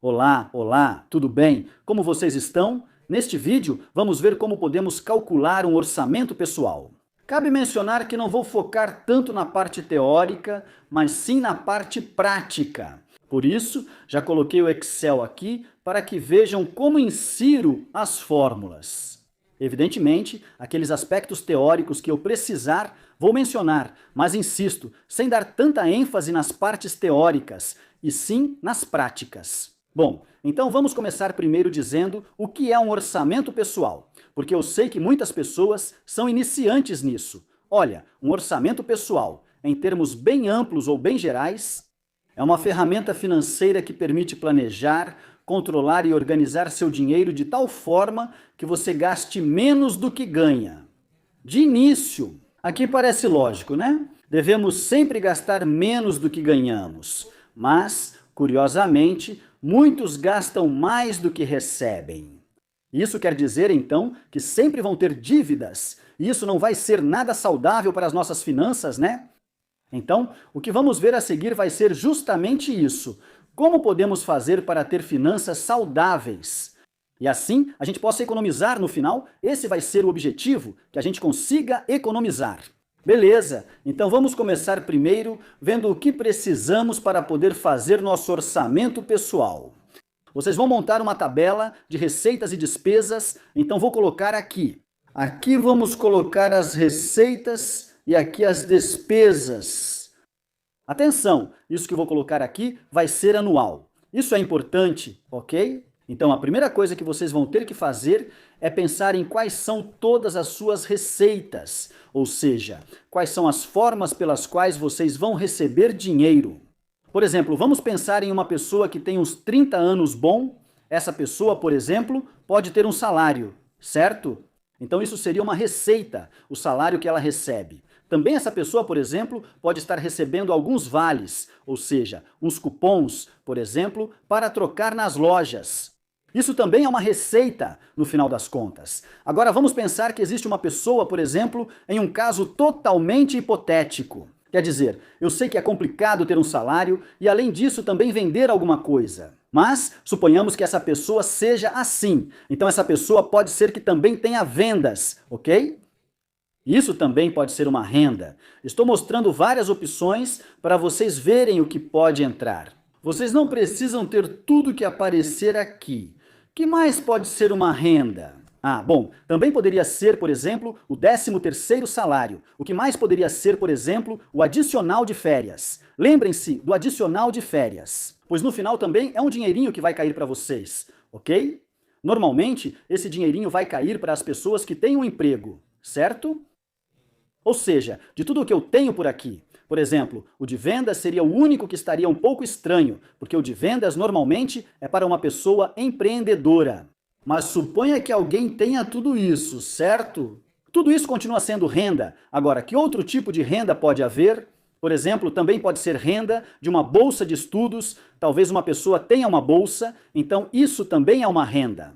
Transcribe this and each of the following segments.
Olá, olá, tudo bem? Como vocês estão? Neste vídeo, vamos ver como podemos calcular um orçamento pessoal. Cabe mencionar que não vou focar tanto na parte teórica, mas sim na parte prática. Por isso, já coloquei o Excel aqui para que vejam como insiro as fórmulas. Evidentemente, aqueles aspectos teóricos que eu precisar, vou mencionar, mas insisto, sem dar tanta ênfase nas partes teóricas, e sim nas práticas. Bom, então vamos começar primeiro dizendo o que é um orçamento pessoal, porque eu sei que muitas pessoas são iniciantes nisso. Olha, um orçamento pessoal, em termos bem amplos ou bem gerais, é uma ferramenta financeira que permite planejar, controlar e organizar seu dinheiro de tal forma que você gaste menos do que ganha. De início, aqui parece lógico, né? Devemos sempre gastar menos do que ganhamos, mas, curiosamente, muitos gastam mais do que recebem. Isso quer dizer, então, que sempre vão ter dívidas, e isso não vai ser nada saudável para as nossas finanças, né? Então, o que vamos ver a seguir vai ser justamente isso. Como podemos fazer para ter finanças saudáveis? E assim, a gente possa economizar no final. Esse vai ser o objetivo, que a gente consiga economizar. Beleza, então vamos começar primeiro vendo o que precisamos para poder fazer nosso orçamento pessoal. Vocês vão montar uma tabela de receitas e despesas, então vou colocar aqui. Aqui vamos colocar as receitas e aqui as despesas. Atenção, isso que eu vou colocar aqui vai ser anual. Isso é importante, ok? Então a primeira coisa que vocês vão ter que fazer é pensar em quais são todas as suas receitas, ou seja, quais são as formas pelas quais vocês vão receber dinheiro. Por exemplo, vamos pensar em uma pessoa que tem uns 30 anos bom. Essa pessoa, por exemplo, pode ter um salário, certo? Então isso seria uma receita, o salário que ela recebe. Também essa pessoa, por exemplo, pode estar recebendo alguns vales, ou seja, uns cupons, por exemplo, para trocar nas lojas. Isso também é uma receita, no final das contas. Agora vamos pensar que existe uma pessoa, por exemplo, em um caso totalmente hipotético. Quer dizer, eu sei que é complicado ter um salário e, além disso, também vender alguma coisa. Mas suponhamos que essa pessoa seja assim. Então essa pessoa pode ser que também tenha vendas, ok? Isso também pode ser uma renda. Estou mostrando várias opções para vocês verem o que pode entrar. Vocês não precisam ter tudo que aparecer aqui. Que mais pode ser uma renda? Bom, também poderia ser, por exemplo, o 13º salário. O que mais poderia ser, por exemplo, o adicional de férias. Lembrem-se do adicional de férias, pois no final também é um dinheirinho que vai cair para vocês, ok? Normalmente, esse dinheirinho vai cair para as pessoas que têm um emprego, certo? Ou seja, de tudo o que eu tenho por aqui, por exemplo, o de vendas seria o único que estaria um pouco estranho, porque o de vendas normalmente é para uma pessoa empreendedora. Mas suponha que alguém tenha tudo isso, certo? Tudo isso continua sendo renda. Agora, que outro tipo de renda pode haver? Por exemplo, também pode ser renda de uma bolsa de estudos, talvez uma pessoa tenha uma bolsa, então isso também é uma renda.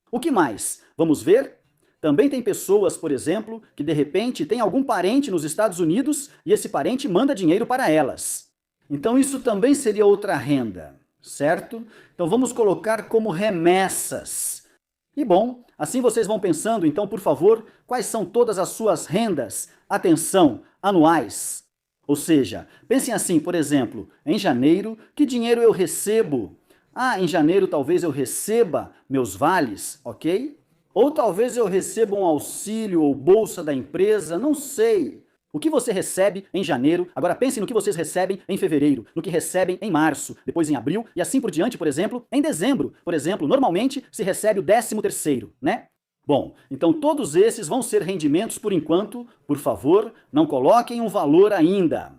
O que mais? Vamos ver? Também tem pessoas, por exemplo, que de repente tem algum parente nos Estados Unidos e esse parente manda dinheiro para elas. Então isso também seria outra renda, certo? Então vamos colocar como remessas. E bom, assim vocês vão pensando, então, por favor, quais são todas as suas rendas, atenção, anuais. Ou seja, pensem assim, por exemplo, em janeiro, que dinheiro eu recebo? Em janeiro talvez eu receba meus vales, ok? Ou talvez eu receba um auxílio ou bolsa da empresa, não sei. O que você recebe em janeiro, agora pense no que vocês recebem em fevereiro, no que recebem em março, depois em abril e assim por diante, por exemplo, em dezembro. Por exemplo, normalmente se recebe o 13º, né? Bom, então todos esses vão ser rendimentos por enquanto. Por favor, não coloquem um valor ainda.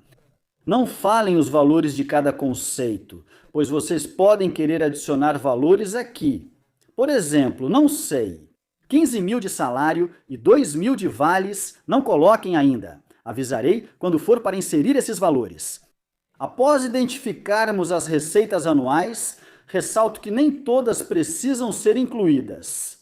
Não falem os valores de cada conceito, pois vocês podem querer adicionar valores aqui. Por exemplo, não sei. 15 mil de salário e 2 mil de vales, não coloquem ainda. Avisarei quando for para inserir esses valores. Após identificarmos as receitas anuais, ressalto que nem todas precisam ser incluídas.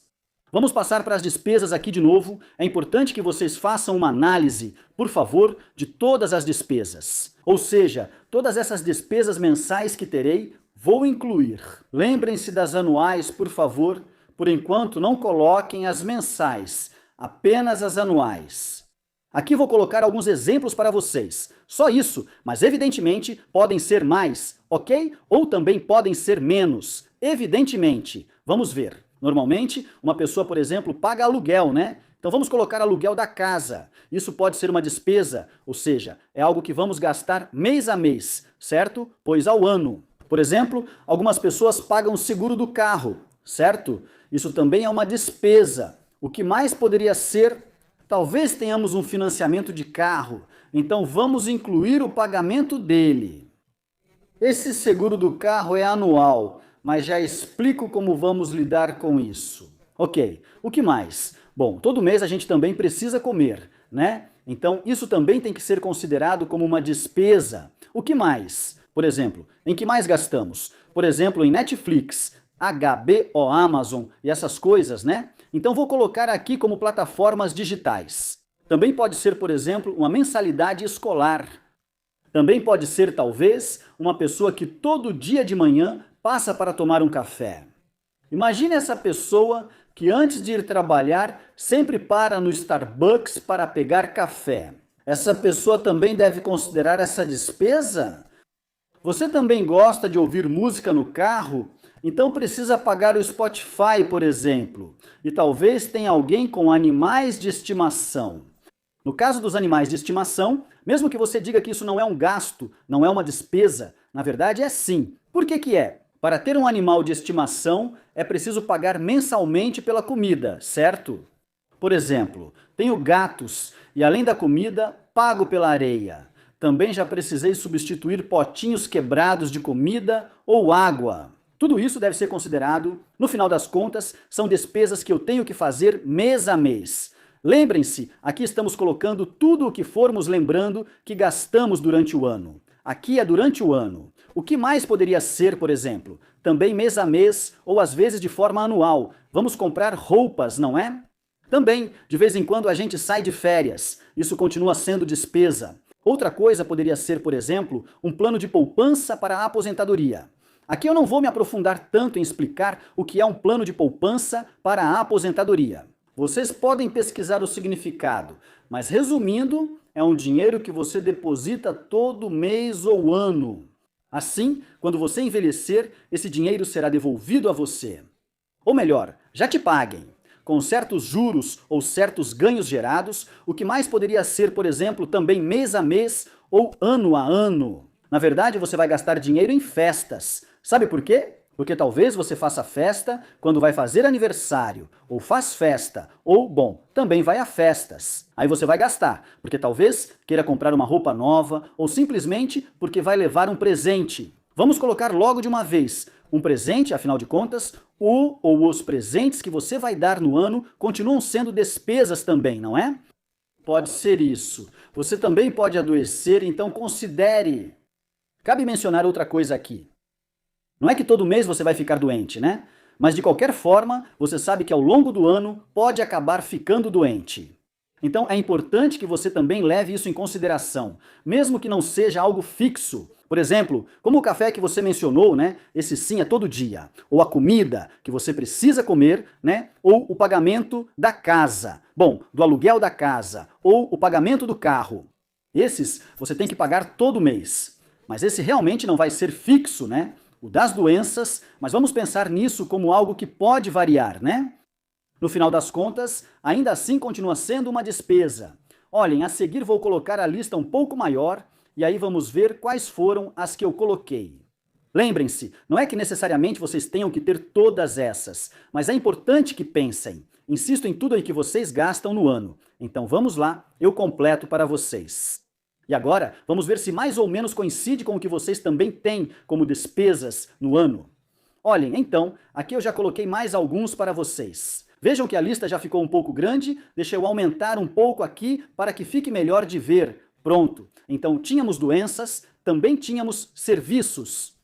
Vamos passar para as despesas aqui de novo. É importante que vocês façam uma análise, por favor, de todas as despesas. Ou seja, todas essas despesas mensais que terei, Vou incluir. Lembrem-se das anuais, por favor. Por enquanto, não coloquem as mensais, apenas as anuais. Aqui vou colocar alguns exemplos para vocês. Só isso, mas evidentemente podem ser mais, ok? Ou também podem ser menos, evidentemente. Vamos ver. Normalmente, uma pessoa, por exemplo, paga aluguel, né? Então vamos colocar aluguel da casa. Isso pode ser uma despesa, ou seja, é algo que vamos gastar mês a mês, certo? Pois ao ano. Por exemplo, algumas pessoas pagam o seguro do carro, certo? Isso também é uma despesa. O que mais poderia ser? Talvez tenhamos um financiamento de carro, então vamos incluir o pagamento dele. Esse seguro do carro é anual, mas já explico como vamos lidar com isso. Ok, o que mais? Bom, todo mês a gente também precisa comer, né? Então isso também tem que ser considerado como uma despesa. O que mais? Por exemplo, em que mais gastamos? Por exemplo, em Netflix, HBO, Amazon e essas coisas, né? Então vou colocar aqui como plataformas digitais. Também pode ser, por exemplo, uma mensalidade escolar. Também pode ser, talvez, uma pessoa que todo dia de manhã passa para tomar um café. Imagine essa pessoa que antes de ir trabalhar sempre para no Starbucks para pegar café. Essa pessoa também deve considerar essa despesa? Você também gosta de ouvir música no carro? Então precisa pagar o Spotify, por exemplo. E talvez tenha alguém com animais de estimação. No caso dos animais de estimação, mesmo que você diga que isso não é um gasto, não é uma despesa, na verdade é sim. Por que que é? Para ter um animal de estimação, é preciso pagar mensalmente pela comida, certo? Por exemplo, tenho gatos e além da comida, pago pela areia. Também já precisei substituir potinhos quebrados de comida ou água. Tudo isso deve ser considerado, no final das contas, são despesas que eu tenho que fazer mês a mês. Lembrem-se, aqui estamos colocando tudo o que formos lembrando que gastamos durante o ano. Aqui é durante o ano. O que mais poderia ser, por exemplo? Também mês a mês ou às vezes de forma anual. Vamos comprar roupas, não é? Também, de vez em quando a gente sai de férias. Isso continua sendo despesa. Outra coisa poderia ser, por exemplo, um plano de poupança para a aposentadoria. Aqui eu não vou me aprofundar tanto em explicar o que é um plano de poupança para a aposentadoria. Vocês podem pesquisar o significado, mas resumindo, é um dinheiro que você deposita todo mês ou ano. Assim, quando você envelhecer, esse dinheiro será devolvido a você. Ou melhor, já te paguem. Com certos juros ou certos ganhos gerados, o que mais poderia ser, por exemplo, também mês a mês ou ano a ano. Na verdade, você vai gastar dinheiro em festas. Sabe por quê? Porque talvez você faça festa quando vai fazer aniversário, ou faz festa, ou, bom, também vai a festas. Aí você vai gastar, porque talvez queira comprar uma roupa nova, ou simplesmente porque vai levar um presente. Vamos colocar logo de uma vez. Um presente, afinal de contas, o ou os presentes que você vai dar no ano continuam sendo despesas também, não é? Pode ser isso. Você também pode adoecer, então considere. Cabe mencionar outra coisa aqui. Não é que todo mês você vai ficar doente, né? Mas de qualquer forma, você sabe que ao longo do ano pode acabar ficando doente. Então é importante que você também leve isso em consideração, mesmo que não seja algo fixo. Por exemplo, como o café que você mencionou, né? Esse sim é todo dia. Ou a comida que você precisa comer, né? Ou o pagamento da casa. Bom, do aluguel da casa. Ou o pagamento do carro. Esses você tem que pagar todo mês. Mas esse realmente não vai ser fixo, né? O das doenças, mas vamos pensar nisso como algo que pode variar, né? No final das contas, ainda assim continua sendo uma despesa. Olhem, a seguir vou colocar a lista um pouco maior e aí vamos ver quais foram as que eu coloquei. Lembrem-se, não é que necessariamente vocês tenham que ter todas essas, mas é importante que pensem. Insisto em tudo aí que vocês gastam no ano. Então vamos lá, eu completo para vocês. E agora, vamos ver se mais ou menos coincide com o que vocês também têm como despesas no ano. Olhem, então, aqui eu já coloquei mais alguns para vocês. Vejam que a lista já ficou um pouco grande, deixa eu aumentar um pouco aqui para que fique melhor de ver. Pronto. Então, tínhamos doenças, também tínhamos serviços.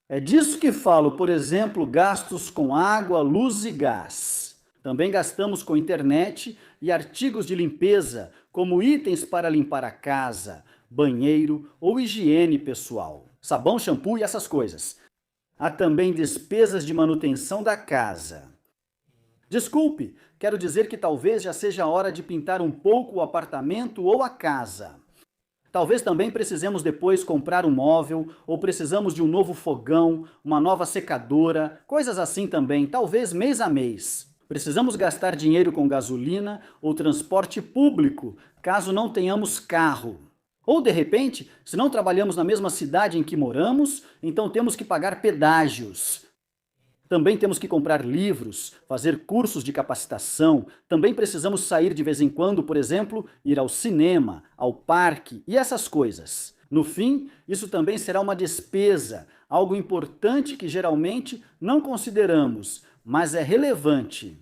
É disso que falo, por exemplo, gastos com água, luz e gás. Também gastamos com internet e artigos de limpeza, como itens para limpar a casa, banheiro ou higiene pessoal, sabão, shampoo e essas coisas. Há também despesas de manutenção da casa. Desculpe, quero dizer que talvez já seja a hora de pintar um pouco o apartamento ou a casa. Talvez também precisemos depois comprar um móvel, ou precisamos de um novo fogão, uma nova secadora, coisas assim também, talvez mês a mês. Precisamos gastar dinheiro com gasolina ou transporte público, caso não tenhamos carro. Ou, de repente, se não trabalhamos na mesma cidade em que moramos, então temos que pagar pedágios. Também temos que comprar livros, fazer cursos de capacitação, também precisamos sair de vez em quando, por exemplo, ir ao cinema, ao parque e essas coisas. No fim, isso também será uma despesa, algo importante que geralmente não consideramos, mas é relevante.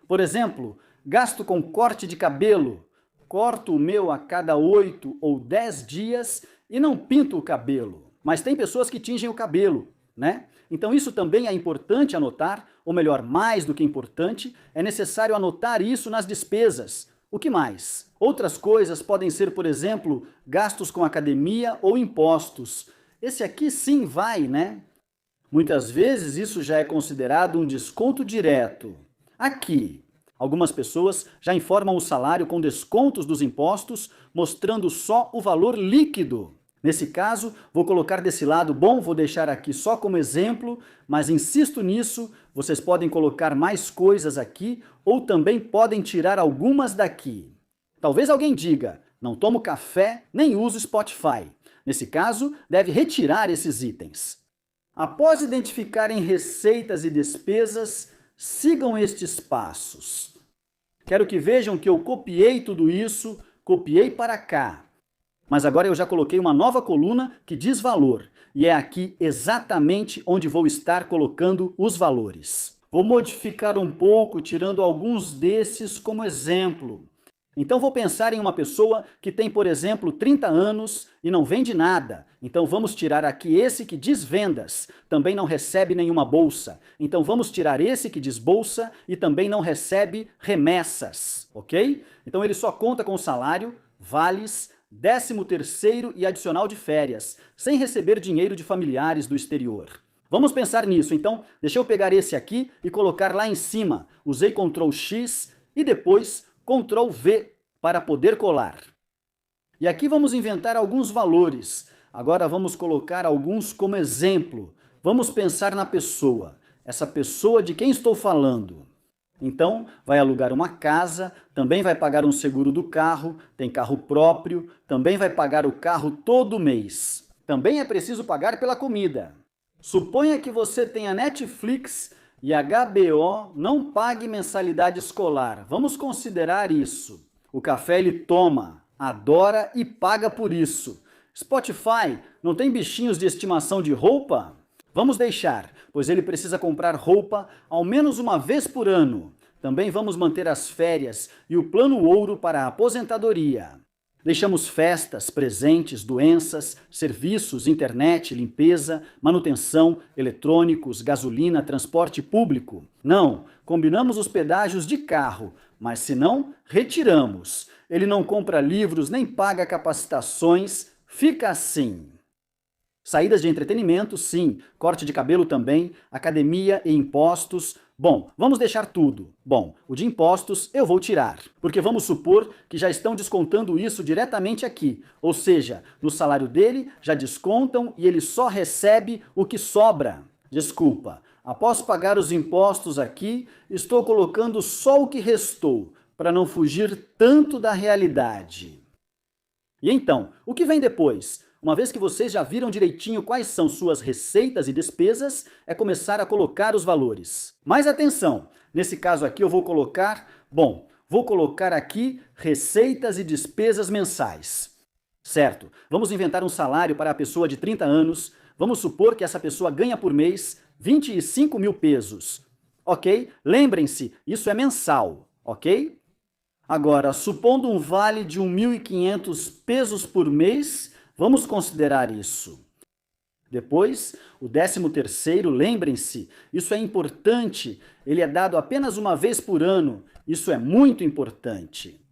Por exemplo, gasto com corte de cabelo. Corto o meu a cada 8 ou 10 dias e não pinto o cabelo. Mas tem pessoas que tingem o cabelo, né? Então isso também é importante anotar, ou melhor, mais do que importante, é necessário anotar isso nas despesas. O que mais? Outras coisas podem ser, por exemplo, gastos com academia ou impostos. Esse aqui sim vai, né? Muitas vezes isso já é considerado um desconto direto. Aqui, algumas pessoas já informam o salário com descontos dos impostos, mostrando só o valor líquido. Nesse caso, vou colocar desse lado, bom, vou deixar aqui só como exemplo, mas insisto nisso, vocês podem colocar mais coisas aqui ou também podem tirar algumas daqui. Talvez alguém diga, não tomo café nem uso Spotify. Nesse caso, deve retirar esses itens. Após identificarem receitas e despesas, sigam estes passos. Quero que vejam que eu copiei tudo isso, copiei para cá. Mas agora eu já coloquei uma nova coluna que diz valor, e é aqui exatamente onde vou estar colocando os valores. Vou modificar um pouco, tirando alguns desses como exemplo. Então vou pensar em uma pessoa que tem, por exemplo, 30 anos e não vende nada. Então vamos tirar aqui esse que diz vendas, também não recebe nenhuma bolsa. Então vamos tirar esse que diz bolsa e também não recebe remessas, ok? Então ele só conta com salário, vales, 13º e adicional de férias, sem receber dinheiro de familiares do exterior. Vamos pensar nisso, então deixa eu pegar esse aqui e colocar lá em cima. Usei Ctrl X e depois Ctrl V para poder colar. E aqui vamos inventar alguns valores. Agora vamos colocar alguns como exemplo. Vamos pensar na pessoa. Essa pessoa de quem estou falando? Então, vai alugar uma casa, também vai pagar um seguro do carro, tem carro próprio, também vai pagar o carro todo mês. Também é preciso pagar pela comida. Suponha que você tenha Netflix e HBO não pague mensalidade escolar. Vamos considerar isso. O café ele toma, adora e paga por isso. Spotify não tem bichinhos de estimação de roupa? Vamos deixar, pois ele precisa comprar roupa ao menos uma vez por ano. Também vamos manter as férias e o plano ouro para a aposentadoria. Deixamos festas, presentes, doenças, serviços, internet, limpeza, manutenção, eletrônicos, gasolina, transporte público. Não, combinamos os pedágios de carro, mas se não, retiramos. Ele não compra livros nem paga capacitações, fica assim. Saídas de entretenimento, sim. Corte de cabelo também. Academia e impostos. Bom, vamos deixar tudo. Bom, o de impostos eu vou tirar, porque vamos supor que já estão descontando isso diretamente aqui. Ou seja, no salário dele já descontam e ele só recebe o que sobra. Desculpa, após pagar os impostos aqui, estou colocando só o que restou, para não fugir tanto da realidade. E então, o que vem depois? Uma vez que vocês já viram direitinho quais são suas receitas e despesas, é começar a colocar os valores. Mas atenção, nesse caso aqui eu vou colocar, vou colocar aqui receitas e despesas mensais. Certo, vamos inventar um salário para a pessoa de 30 anos, vamos supor que essa pessoa ganha por mês 25 mil pesos. Ok? Lembrem-se, isso é mensal, ok? Agora, supondo um vale de 1.500 pesos por mês, vamos considerar isso. Depois, o 13º, lembrem-se, isso é importante, ele é dado apenas uma vez por ano, isso é muito importante.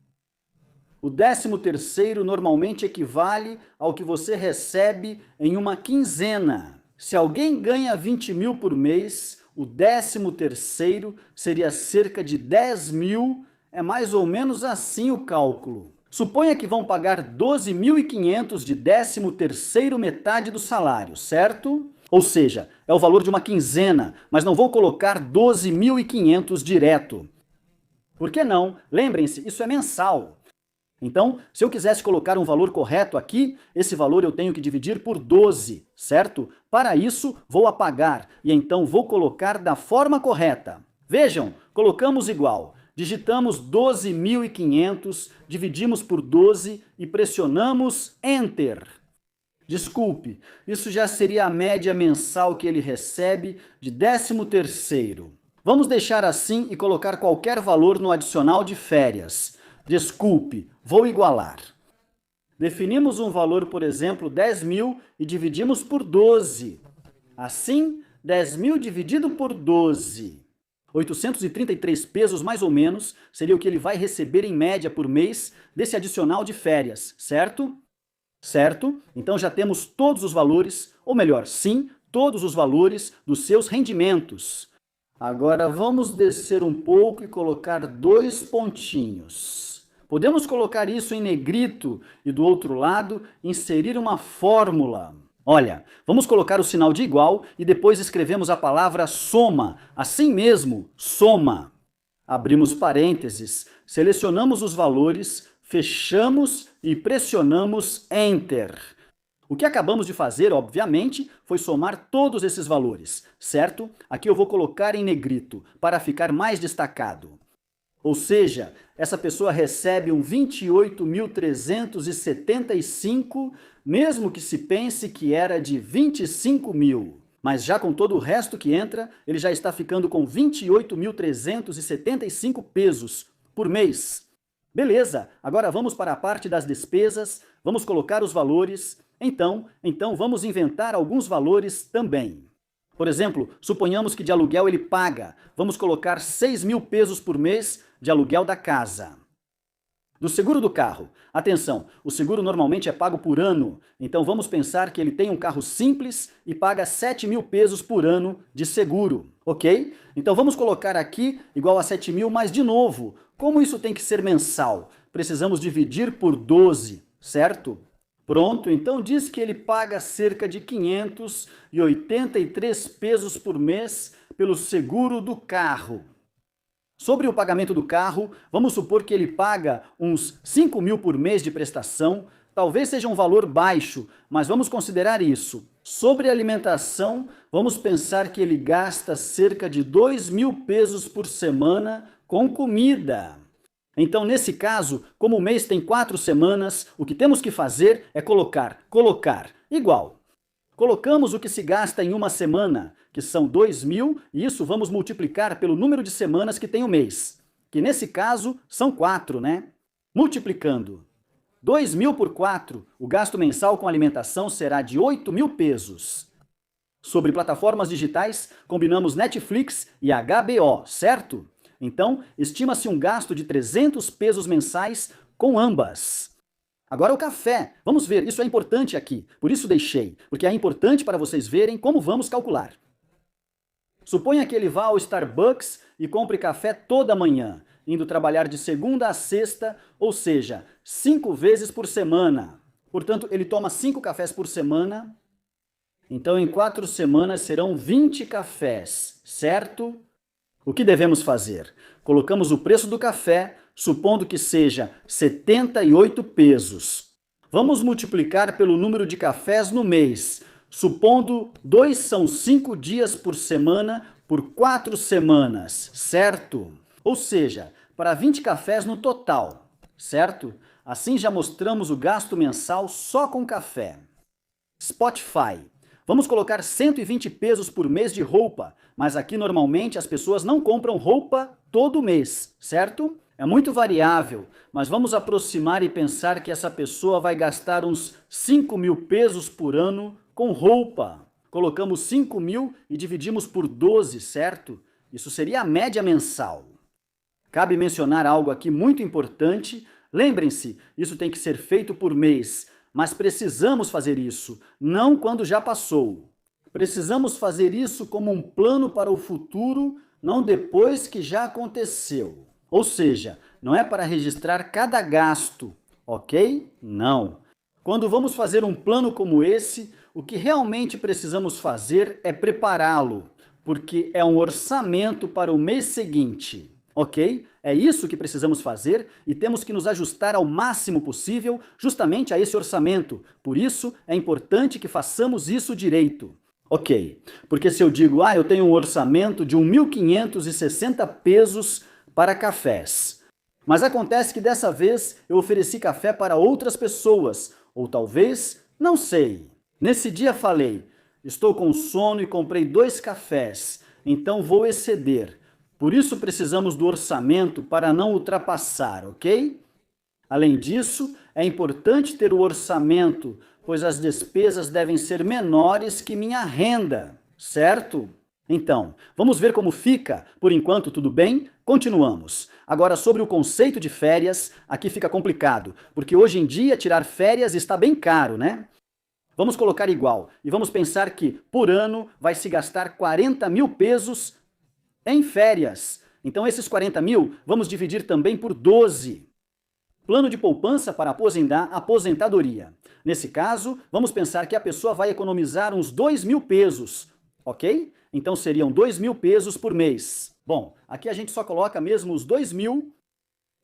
O 13º normalmente equivale ao que você recebe em uma quinzena. Se alguém ganha 20 mil por mês, o 13º seria cerca de 10 mil, é mais ou menos assim o cálculo. Suponha que vão pagar 12.500 de 13º metade do salário, certo? Ou seja, é o valor de uma quinzena, mas não vou colocar 12.500 direto. Por que não? Lembrem-se, isso é mensal. Então, se eu quisesse colocar um valor correto aqui, esse valor eu tenho que dividir por 12, certo? Para isso, vou apagar e então vou colocar da forma correta. Vejam, colocamos igual. Digitamos 12.500, dividimos por 12 e pressionamos Enter. Desculpe, isso já seria a média mensal que ele recebe de 13º. Vamos deixar assim e colocar qualquer valor no adicional de férias. Desculpe, vou igualar. Definimos um valor, por exemplo, 10 mil e dividimos por 12. Assim, 10 mil dividido por 12. 833 pesos, mais ou menos, seria o que ele vai receber em média por mês desse adicional de férias, certo? Certo? Então já temos todos os valores, ou melhor, sim, todos os valores dos seus rendimentos. Agora vamos descer um pouco e colocar 2 pontinhos. Podemos colocar isso em negrito e do outro lado inserir uma fórmula. Olha, vamos colocar o sinal de igual e depois escrevemos a palavra soma, assim mesmo, soma. Abrimos parênteses, selecionamos os valores, fechamos e pressionamos Enter. O que acabamos de fazer, obviamente, foi somar todos esses valores, certo? Aqui eu vou colocar em negrito, para ficar mais destacado. Ou seja, essa pessoa recebe um 28.375, mesmo que se pense que era de 25 mil. Mas já com todo o resto que entra, ele já está ficando com 28.375 pesos por mês. Beleza, agora vamos para a parte das despesas, vamos colocar os valores. Então vamos inventar alguns valores também. Por exemplo, suponhamos que de aluguel ele paga. Vamos colocar 6 mil pesos por mês de aluguel da casa. Do seguro do carro. Atenção, o seguro normalmente é pago por ano. Então vamos pensar que ele tem um carro simples e paga 7 mil pesos por ano de seguro. Ok? Então vamos colocar aqui igual a 7 mil, mas de novo, como isso tem que ser mensal? Precisamos dividir por 12, certo? Pronto, então diz que ele paga cerca de 583 pesos por mês pelo seguro do carro. Sobre o pagamento do carro, vamos supor que ele paga uns 5 mil por mês de prestação. Talvez seja um valor baixo, mas vamos considerar isso. Sobre alimentação, vamos pensar que ele gasta cerca de 2 mil pesos por semana com comida. Então, nesse caso, como o mês tem 4 semanas, o que temos que fazer é colocar, igual. Colocamos o que se gasta em uma semana, que são 2 mil, e isso vamos multiplicar pelo número de semanas que tem o mês, que nesse caso são 4, né? Multiplicando 2 mil por 4, o gasto mensal com alimentação será de 8 mil pesos. Sobre plataformas digitais, combinamos Netflix e HBO, certo? Então, estima-se um gasto de 300 pesos mensais com ambas. Agora o café. Vamos ver, isso é importante aqui, por isso deixei, porque é importante para vocês verem como vamos calcular. Suponha que ele vá ao Starbucks e compre café toda manhã, indo trabalhar de segunda a sexta, ou seja, 5 vezes por semana. Portanto, ele toma 5 cafés por semana. Então, em 4 semanas serão 20 cafés, certo? O que devemos fazer? Colocamos o preço do café, supondo que seja 78 pesos. Vamos multiplicar pelo número de cafés no mês, supondo 2 são 5 dias por semana por 4 semanas, certo? Ou seja, para 20 cafés no total, certo? Assim já mostramos o gasto mensal só com café. Spotify. Vamos colocar 120 pesos por mês de roupa, mas aqui normalmente as pessoas não compram roupa todo mês, certo? É muito variável, mas vamos aproximar e pensar que essa pessoa vai gastar uns 5 mil pesos por ano com roupa. Colocamos 5 mil e dividimos por 12, certo? Isso seria a média mensal. Cabe mencionar algo aqui muito importante. Lembrem-se, isso tem que ser feito por mês. Mas precisamos fazer isso, não quando já passou. Precisamos fazer isso como um plano para o futuro, não depois que já aconteceu. Ou seja, não é para registrar cada gasto, ok? Não. Quando vamos fazer um plano como esse, o que realmente precisamos fazer é prepará-lo, porque é um orçamento para o mês seguinte. Ok? É isso que precisamos fazer e temos que nos ajustar ao máximo possível justamente a esse orçamento. Por isso, é importante que façamos isso direito. Ok, porque se eu digo, eu tenho um orçamento de 1.560 pesos para cafés, mas acontece que dessa vez eu ofereci café para outras pessoas, ou talvez, não sei. Nesse dia falei, estou com sono e comprei 2 cafés, então vou exceder. Por isso precisamos do orçamento para não ultrapassar, ok? Além disso, é importante ter o orçamento, pois as despesas devem ser menores que minha renda, certo? Então, vamos ver como fica? Por enquanto, tudo bem? Continuamos. Agora, sobre o conceito de férias, aqui fica complicado, porque hoje em dia tirar férias está bem caro, né? Vamos colocar igual e vamos pensar que, por ano, vai se gastar 40 mil pesos em férias. Então, esses 40 mil, vamos dividir também por 12. Plano de poupança para aposentadoria. Nesse caso, vamos pensar que a pessoa vai economizar uns 2 mil pesos, ok? Então, seriam 2 mil pesos por mês. Bom, aqui a gente só coloca mesmo os 2 mil.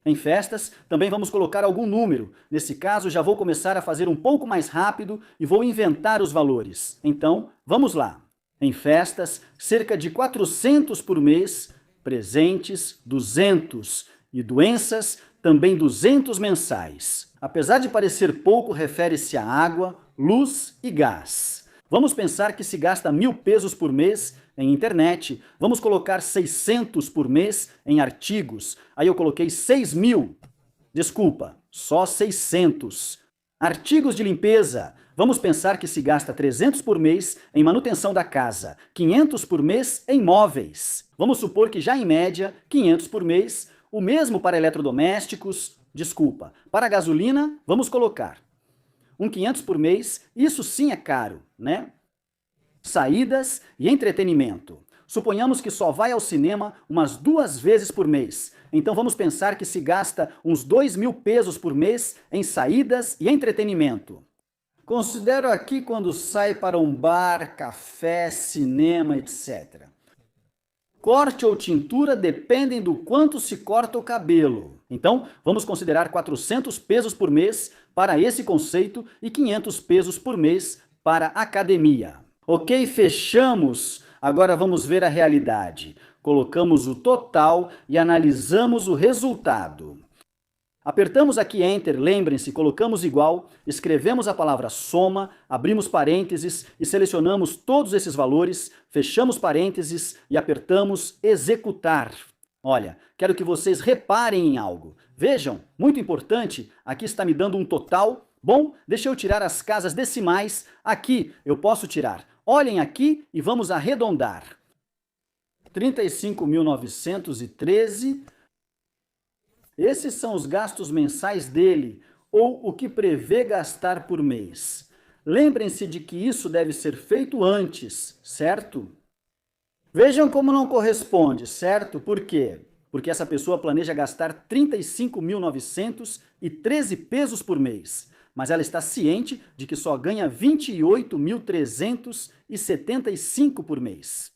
Em festas, também vamos colocar algum número. Nesse caso, já vou começar a fazer um pouco mais rápido e vou inventar os valores. Então, vamos lá. Em festas, cerca de 400 por mês, presentes, 200 e doenças, também 200 mensais. Apesar de parecer pouco, refere-se a água, luz e gás. Vamos pensar que se gasta 1.000 pesos por mês em internet. Vamos colocar 600 por mês em artigos. Aí eu coloquei 6 mil. Desculpa, só 600. Artigos de limpeza. Vamos pensar que se gasta 300 por mês em manutenção da casa, 500 por mês em móveis. Vamos supor que já em média, 500 por mês, o mesmo para eletrodomésticos, para gasolina, vamos colocar 500 por mês, isso sim é caro, né? Saídas e entretenimento. Suponhamos que só vai ao cinema umas 2 vezes por mês. Então vamos pensar que se gasta uns 2 mil pesos por mês em saídas e entretenimento. Considero aqui quando sai para um bar, café, cinema, etc. Corte ou tintura dependem do quanto se corta o cabelo. Então, vamos considerar 400 pesos por mês para esse conceito e 500 pesos por mês para academia. Ok, fechamos. Agora vamos ver a realidade. Colocamos o total e analisamos o resultado. Apertamos aqui Enter, lembrem-se, colocamos igual, escrevemos a palavra soma, abrimos parênteses e selecionamos todos esses valores, fechamos parênteses e apertamos executar. Olha, quero que vocês reparem em algo. Vejam, muito importante, aqui está me dando um total. Bom, deixa eu tirar as casas decimais. Aqui eu posso tirar. Olhem aqui e vamos arredondar. 35.913. Esses são os gastos mensais dele, ou o que prevê gastar por mês. Lembrem-se de que isso deve ser feito antes, certo? Vejam como não corresponde, certo? Por quê? Porque essa pessoa planeja gastar 35.913 pesos por mês, mas ela está ciente de que só ganha 28.375 por mês.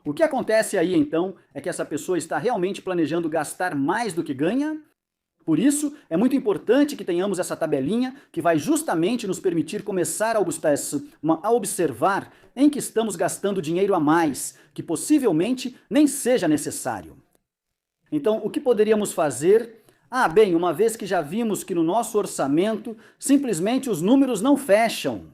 O que acontece aí, então, é que essa pessoa está realmente planejando gastar mais do que ganha? Por isso, é muito importante que tenhamos essa tabelinha que vai justamente nos permitir começar a observar em que estamos gastando dinheiro a mais, que possivelmente nem seja necessário. Então, o que poderíamos fazer? Bem, uma vez que já vimos que no nosso orçamento, simplesmente os números não fecham.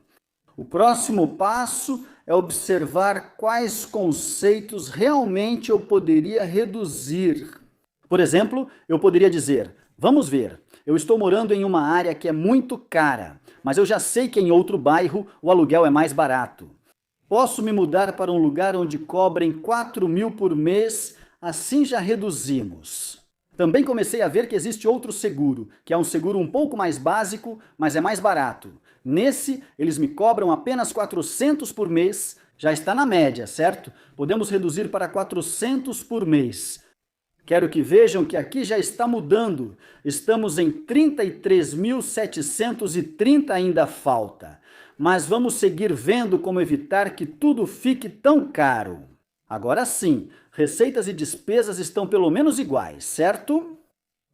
O próximo passo é observar quais conceitos realmente eu poderia reduzir. Por exemplo, eu poderia dizer, vamos ver, eu estou morando em uma área que é muito cara, mas eu já sei que em outro bairro o aluguel é mais barato. Posso me mudar para um lugar onde cobrem 4 mil por mês, assim já reduzimos. Também comecei a ver que existe outro seguro, que é um seguro um pouco mais básico, mas é mais barato. Nesse, eles me cobram apenas 400 por mês, já está na média, certo? Podemos reduzir para 400 por mês. Quero que vejam que aqui já está mudando. Estamos em 33.730 ainda falta. Mas vamos seguir vendo como evitar que tudo fique tão caro. Agora sim, receitas e despesas estão pelo menos iguais, certo?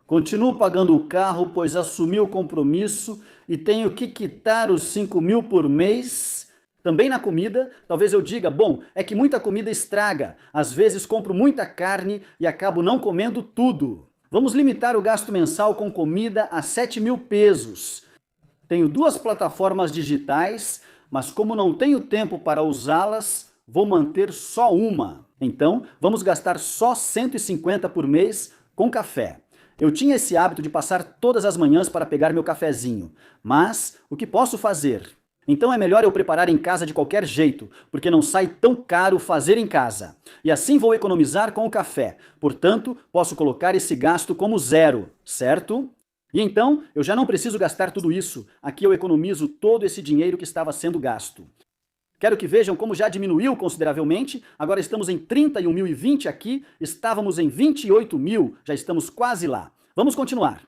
Continuo pagando o carro, pois assumi o compromisso e tenho que quitar os 5.000 por mês. Também na comida, talvez eu diga, bom, é que muita comida estraga. Às vezes compro muita carne e acabo não comendo tudo. Vamos limitar o gasto mensal com comida a 7.000 pesos. Tenho 2 plataformas digitais, mas como não tenho tempo para usá-las, vou manter só uma. Então, vamos gastar só 150 por mês com café. Eu tinha esse hábito de passar todas as manhãs para pegar meu cafezinho, mas o que posso fazer? Então é melhor eu preparar em casa de qualquer jeito, porque não sai tão caro fazer em casa. E assim vou economizar com o café. Portanto, posso colocar esse gasto como zero, certo? E então, eu já não preciso gastar tudo isso. Aqui eu economizo todo esse dinheiro que estava sendo gasto. Quero que vejam como já diminuiu consideravelmente. Agora estamos em 31.020 aqui, estávamos em 28.000, já estamos quase lá. Vamos continuar.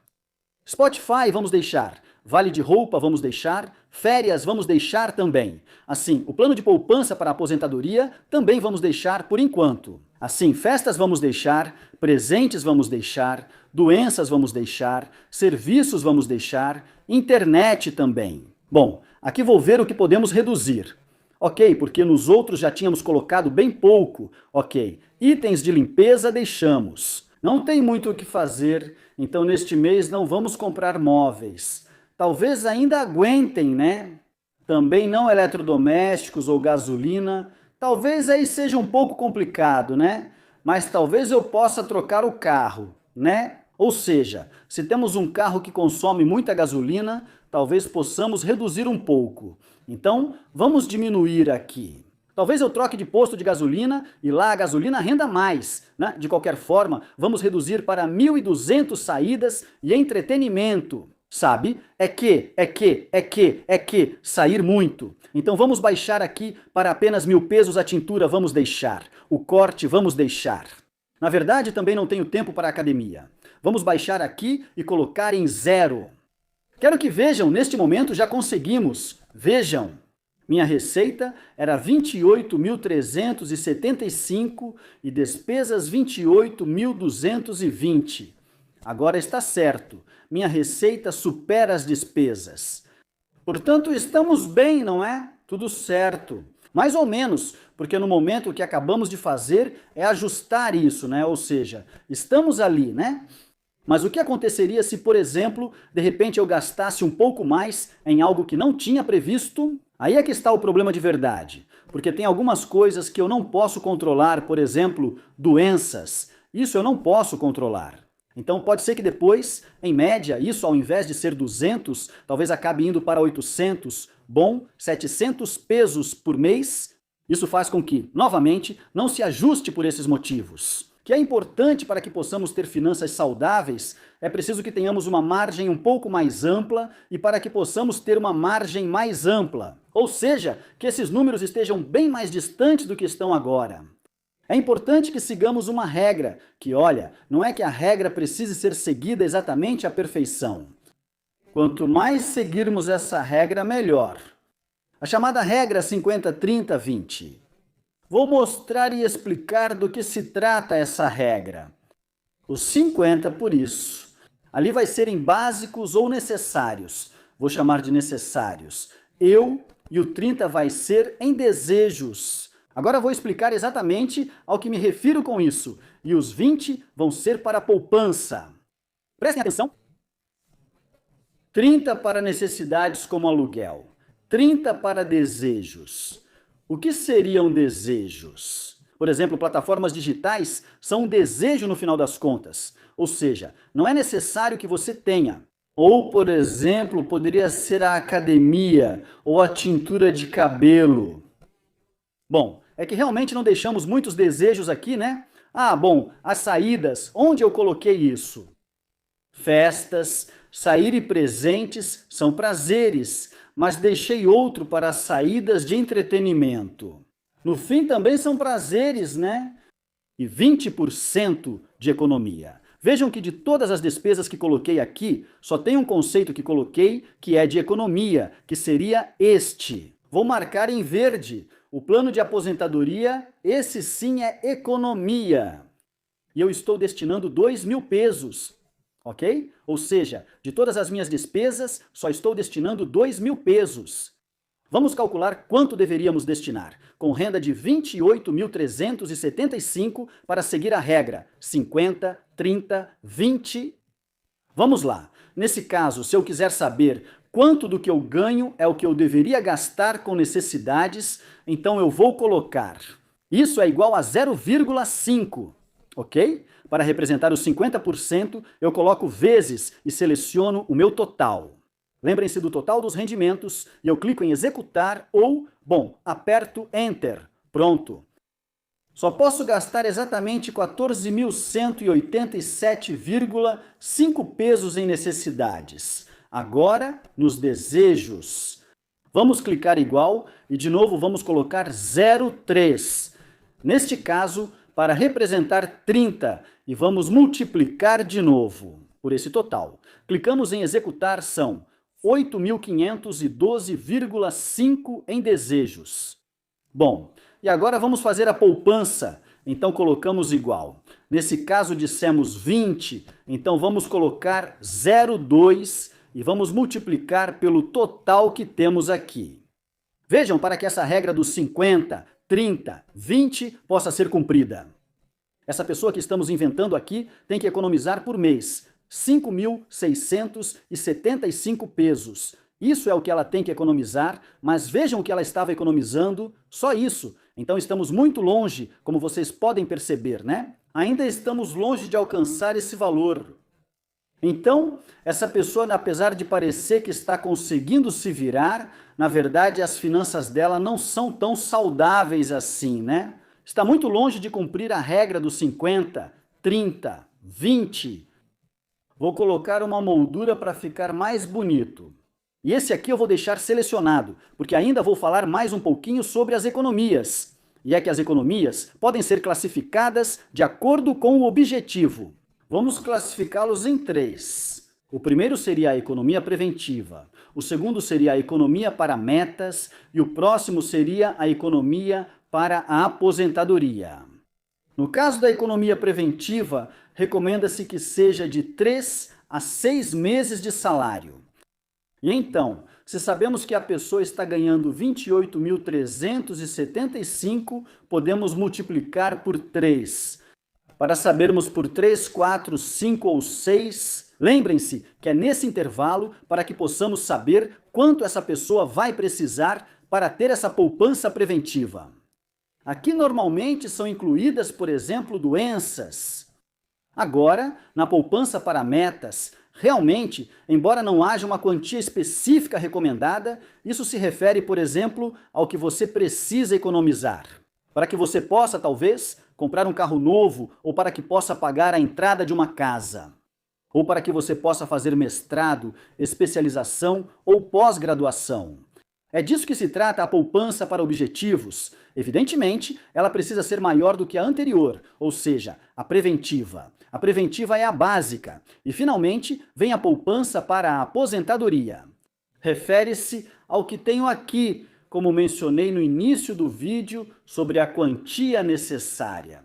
Spotify vamos deixar. Vale de roupa vamos deixar, férias vamos deixar também. Assim, o plano de poupança para a aposentadoria também vamos deixar por enquanto. Assim, festas vamos deixar, presentes vamos deixar, doenças vamos deixar, serviços vamos deixar, internet também. Bom, aqui vou ver o que podemos reduzir. Ok, porque nos outros já tínhamos colocado bem pouco. Ok, itens de limpeza deixamos. Não tem muito o que fazer, então neste mês não vamos comprar móveis. Talvez ainda aguentem, né? Também não eletrodomésticos ou gasolina. Talvez aí seja um pouco complicado, né? Mas talvez eu possa trocar o carro, né? Ou seja, se temos um carro que consome muita gasolina, talvez possamos reduzir um pouco. Então, vamos diminuir aqui. Talvez eu troque de posto de gasolina e lá a gasolina renda mais, né? De qualquer forma, vamos reduzir para 1.200 saídas e entretenimento. Sabe? É que sair muito. Então vamos baixar aqui para apenas 1.000 pesos a tintura, vamos deixar. O corte, vamos deixar. Na verdade, também não tenho tempo para a academia. Vamos baixar aqui e colocar em 0. Quero que vejam, neste momento já conseguimos. Vejam. Minha receita era 28.375 e despesas 28.220. Agora está certo. Minha receita supera as despesas. Portanto, estamos bem, não é? Tudo certo. Mais ou menos, porque no momento o que acabamos de fazer é ajustar isso, né? Ou seja, estamos ali, né? Mas o que aconteceria se, por exemplo, de repente eu gastasse um pouco mais em algo que não tinha previsto? Aí é que está o problema de verdade. Porque tem algumas coisas que eu não posso controlar, por exemplo, doenças. Isso eu não posso controlar. Então pode ser que depois, em média, isso ao invés de ser 200, talvez acabe indo para 800, bom, 700 pesos por mês. Isso faz com que, novamente, não se ajuste por esses motivos. Que é importante para que possamos ter finanças saudáveis, é preciso que tenhamos uma margem um pouco mais ampla e para que possamos ter uma margem mais ampla. Ou seja, que esses números estejam bem mais distantes do que estão agora. É importante que sigamos uma regra, que olha, não é que a regra precise ser seguida exatamente à perfeição. Quanto mais seguirmos essa regra, melhor. A chamada regra 50-30-20. Vou mostrar e explicar do que se trata essa regra. Os 50 por isso. Ali vai ser em básicos ou necessários. Vou chamar de necessários. E o 30 vai ser em desejos. Agora vou explicar exatamente ao que me refiro com isso. E os 20 vão ser para a poupança. Prestem atenção. 30 para necessidades como aluguel. 30 para desejos. O que seriam desejos? Por exemplo, plataformas digitais são um desejo no final das contas. Ou seja, não é necessário que você tenha. Ou, por exemplo, poderia ser a academia ou a tintura de cabelo. Bom, é que realmente não deixamos muitos desejos aqui, né? Ah, bom, as saídas, onde eu coloquei isso? Festas, sair e presentes são prazeres, mas deixei outro para as saídas de entretenimento. No fim também são prazeres, né? E 20% de economia. Vejam que de todas as despesas que coloquei aqui, só tem um conceito que coloquei que é de economia, que seria este. Vou marcar em verde. O plano de aposentadoria, esse sim é economia. E eu estou destinando 2.000 pesos, ok? Ou seja, de todas as minhas despesas, só estou destinando 2.000 pesos. Vamos calcular quanto deveríamos destinar, com renda de 28.375 para seguir a regra 50, 30, 20. Vamos lá. Nesse caso, se eu quiser saber quanto do que eu ganho é o que eu deveria gastar com necessidades, então eu vou colocar. Isso é igual a 0,5, ok? Para representar os 50%, eu coloco vezes e seleciono o meu total. Lembrem-se do total dos rendimentos e eu clico em executar ou, aperto Enter. Pronto. Só posso gastar exatamente 14.187,5 pesos em necessidades. Agora, nos desejos. Vamos clicar igual e de novo vamos colocar 0,3. Neste caso, para representar 30 e vamos multiplicar de novo por esse total. Clicamos em executar, são 8.512,5 em desejos. Bom, e agora vamos fazer a poupança. Então colocamos igual. Nesse caso dissemos 20, então vamos colocar 0,2 e vamos multiplicar pelo total que temos aqui. Vejam, para que essa regra dos 50, 30, 20 possa ser cumprida. Essa pessoa que estamos inventando aqui tem que economizar por mês 5.675 pesos. Isso é o que ela tem que economizar, mas vejam o que ela estava economizando, só isso. Então estamos muito longe, como vocês podem perceber, né? Ainda estamos longe de alcançar esse valor. Então, essa pessoa, apesar de parecer que está conseguindo se virar, na verdade as finanças dela não são tão saudáveis assim, né? Está muito longe de cumprir a regra dos 50, 30, 20. Vou colocar uma moldura para ficar mais bonito. E esse aqui eu vou deixar selecionado, porque ainda vou falar mais um pouquinho sobre as economias. E é que as economias podem ser classificadas de acordo com o objetivo. Vamos classificá-los em 3. O primeiro seria a economia preventiva, o segundo seria a economia para metas e o próximo seria a economia para a aposentadoria. No caso da economia preventiva, recomenda-se que seja de 3 a 6 meses de salário. E então, se sabemos que a pessoa está ganhando 28.375, podemos multiplicar por 3. Para sabermos por 3, 4, 5 ou 6, lembrem-se que é nesse intervalo para que possamos saber quanto essa pessoa vai precisar para ter essa poupança preventiva. Aqui normalmente são incluídas, por exemplo, doenças. Agora, na poupança para metas, realmente, embora não haja uma quantia específica recomendada, isso se refere, por exemplo, ao que você precisa economizar. Para que você possa, talvez, comprar um carro novo ou para que possa pagar a entrada de uma casa. Ou para que você possa fazer mestrado, especialização ou pós-graduação. É disso que se trata a poupança para objetivos. Evidentemente, ela precisa ser maior do que a anterior, ou seja, a preventiva. A preventiva é a básica. E, finalmente, vem a poupança para a aposentadoria. Refere-se ao que tenho aqui, como mencionei no início do vídeo, sobre a quantia necessária.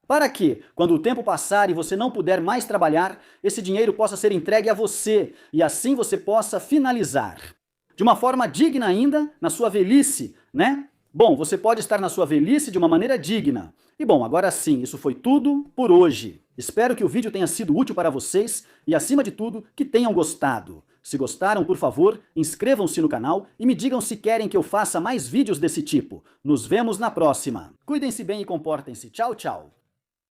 Para que, quando o tempo passar e você não puder mais trabalhar, esse dinheiro possa ser entregue a você e assim você possa finalizar. De uma forma digna ainda, na sua velhice, né? Bom, você pode estar na sua velhice de uma maneira digna. E bom, agora sim, isso foi tudo por hoje. Espero que o vídeo tenha sido útil para vocês e, acima de tudo, que tenham gostado. Se gostaram, por favor, inscrevam-se no canal e me digam se querem que eu faça mais vídeos desse tipo. Nos vemos na próxima. Cuidem-se bem e comportem-se. Tchau, tchau.